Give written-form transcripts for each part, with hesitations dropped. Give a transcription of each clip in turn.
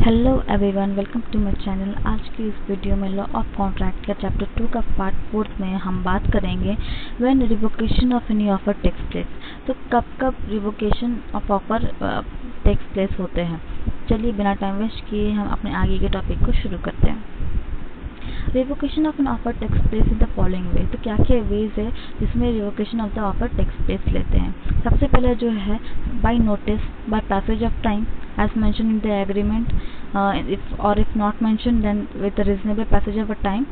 Hello everyone, welcome to my channel. आज की इस वीडियो में लॉ ऑफ कॉन्ट्रैक्ट का चैप्टर 2 का पार्ट 4 में हम बात करेंगे when revocation of any offer takes place. तो कब revocation of offer takes place होते हैं। चलिए बिना टाइम वेस्ट किए हम अपने आगे के टॉपिक को शुरू करते हैं। Revocation of an offer takes place in the following way. तो क्या क्या वेज है जिसमें revocation of the offer takes place लेते हैं। सबसे पहले जो है by notice, by passage of time as mentioned in the agreement, if not mentioned, then with a reasonable passage of a time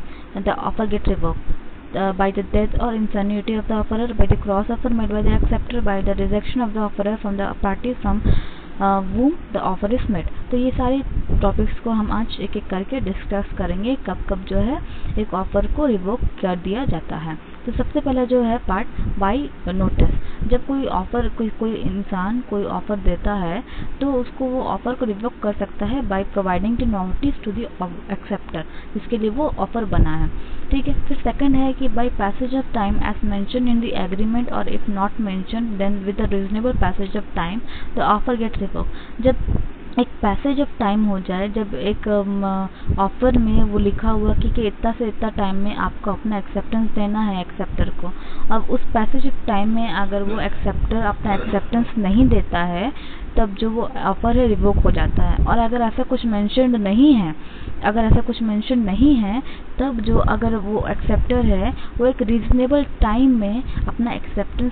the offer get revoked by the death or insanity of the offerer, by the cross offer made by the acceptor, by the rejection of the offerer from the party from whom the offer is made। तो ये सारे topics को हम आज एक एक करके discuss करेंगे कब कब जो है एक ऑफर को रिवोक कर दिया जाता है। तो सबसे पहला जो है पार्ट बाय नोटिस। जब कोई ऑफर कोई इंसान कोई ऑफर देता है तो उसको वो ऑफर को रिवोक कर सकता है by providing the notice to the acceptor, जिसके लिए वो ऑफर बना है। ठीक है। फिर सेकंड है कि by passage of time as mention in the agreement, और if not mention then with the reasonable passage of time the offer get revoke. जब एक पैसेज ऑफ टाइम हो जाए, जब एक ऑफर में वो लिखा हुआ कि इतना से इतना टाइम में आपको अपना एक्सेप्टेंस देना है एक्सेप्टर को। अब उस पैसेज ऑफ टाइम में अगर वो एक्सेप्टर अपना एक्सेप्टेंस नहीं देता है तब जो वो ऑफर है रिवोक हो जाता है। और अगर ऐसा कुछ मेंशन्ड नहीं है, तब जो अगर वो एक्सेप्टर है वो एक रीजनेबल टाइम में अपना एक्सेप्टेंस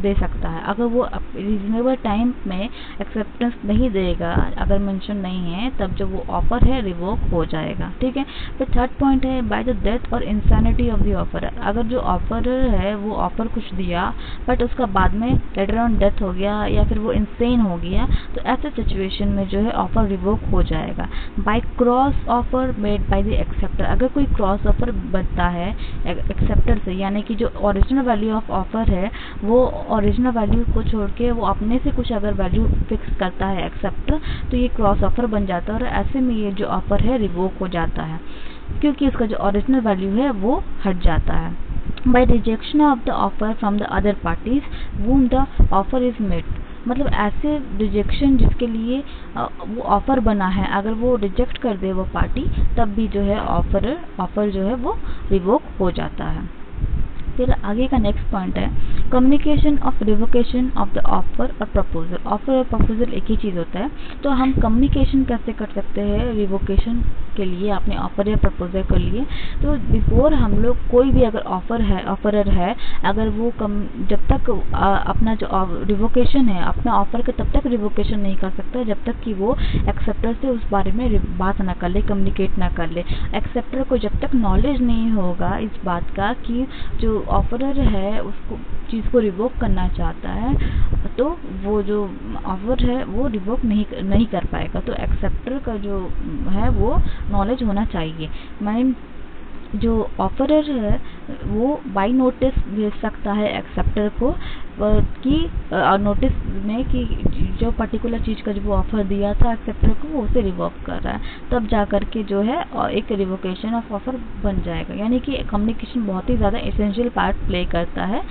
दे सकता है। अगर वो रीजनेबल टाइम में एक्सेप्टेंस नहीं देगा, अगर मेंशन नहीं है, तब जो वो ऑफर है रिवोक हो जाएगा। ठीक है। फिर थर्ड पॉइंट है बाय द डेथ और इंसैनिटी ऑफ द ऑफरर। अगर जो ऑफरर है वो ऑफर कुछ दिया बट उसका बाद में लेटर ऑन डेथ हो गया या फिर वो इंसेन हो गया, तो ऐसे सिचुएशन में जो है ऑफर रिवोक हो जाएगा। By cross offer made by the acceptor. अगर कोई क्रॉस ऑफर बनता है एक्सेप्टर से, यानी कि जो ओरिजिनल वैल्यू ऑफ ऑफर है वो ओरिजिनल वैल्यू को छोड़ के वो अपने से कुछ अगर वैल्यू फिक्स करता है एक्सेप्टर, तो ये क्रॉस ऑफर बन जाता है और ऐसे में ये जो ऑफर है रिवोक हो जाता है, क्योंकि उसका जो ओरिजिनल वैल्यू है वो हट जाता है। By rejection of the offer from the other parties whom the offer is made। मतलब ऐसे रिजेक्शन जिसके लिए वो ऑफर बना है, अगर वो रिजेक्ट कर दे वो पार्टी, तब भी जो है ऑफर जो है वो रिवोक हो जाता है। फिर आगे का नेक्स्ट पॉइंट है communication of revocation of the offer और प्रपोजल। ऑफर और प्रपोजल एक ही चीज़ होता है। तो हम कम्युनिकेशन कैसे कर सकते हैं रिवोकेशन के लिए अपने ऑफर या प्रपोजल के लिए। तो बिफोर हम लोग कोई भी अगर ऑफरर है, अगर वो जब तक अपना जो रिवोकेशन है अपना ऑफर का तब तक रिवोकेशन नहीं कर सकता जब तक कि वो एक्सेप्टर से उस बारे में बात ना कर ले, कम्युनिकेट ना कर ले। एक्सेप्टर को जब तक नॉलेज नहीं होगा इस बात का कि जो ऑफरर है उसको चीज़ को रिवोक करना चाहता है, तो वो जो ऑफर है वो रिवोक नहीं कर पाएगा। तो एक्सेप्टर का जो है वो नॉलेज होना चाहिए। जो ऑफरर है वो बाय नोटिस भेज सकता है एक्सेप्टर को कि नोटिस में कि जो पर्टिकुलर चीज़ का जो वो ऑफर दिया था एक्सेप्टर को वो उसे रिवोक कर रहा है, तब जा कर के जो है एक रिवोकेशन ऑफ ऑफर बन जाएगा। यानी कि कम्युनिकेशन बहुत ही ज़्यादा एसेंशियल पार्ट प्ले करता है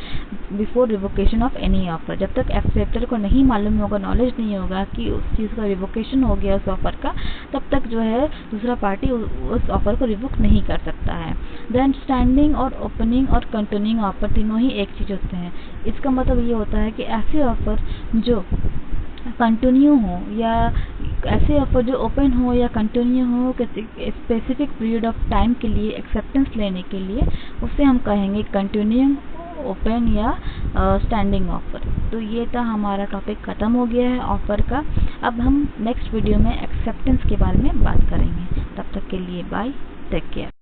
before revocation of any offer. जब तक एक्सेप्टर को नहीं मालूम होगा, नॉलेज नहीं होगा कि उस चीज़ का रिवोकेशन हो गया उस ऑफर का, तब तक जो है दूसरा पार्टी उस ऑफर को रिवोक नहीं कर सकता है। देन स्टैंडिंग और ओपनिंग और कंटिन्यूइंग ऑफर तीनों ही एक चीज़ होते हैं। इसका मतलब ये होता है कि ऐसे ऑफर जो कंटिन्यू हो या ऐसे ऑफर जो ओपन हो या कंटिन्यू हो किसी स्पेसिफिक पीरियड ऑफ टाइम के लिए एक्सेप्टेंस लेने के लिए, उसे हम कहेंगे कंटिन्यूइंग, ओपन या स्टैंडिंग ऑफर। तो ये था हमारा टॉपिक ख़त्म हो गया है ऑफर का। अब हम नेक्स्ट वीडियो में एक्सेप्टेंस के बारे में बात करेंगे। तब तक के लिए बाय, टेक केयर।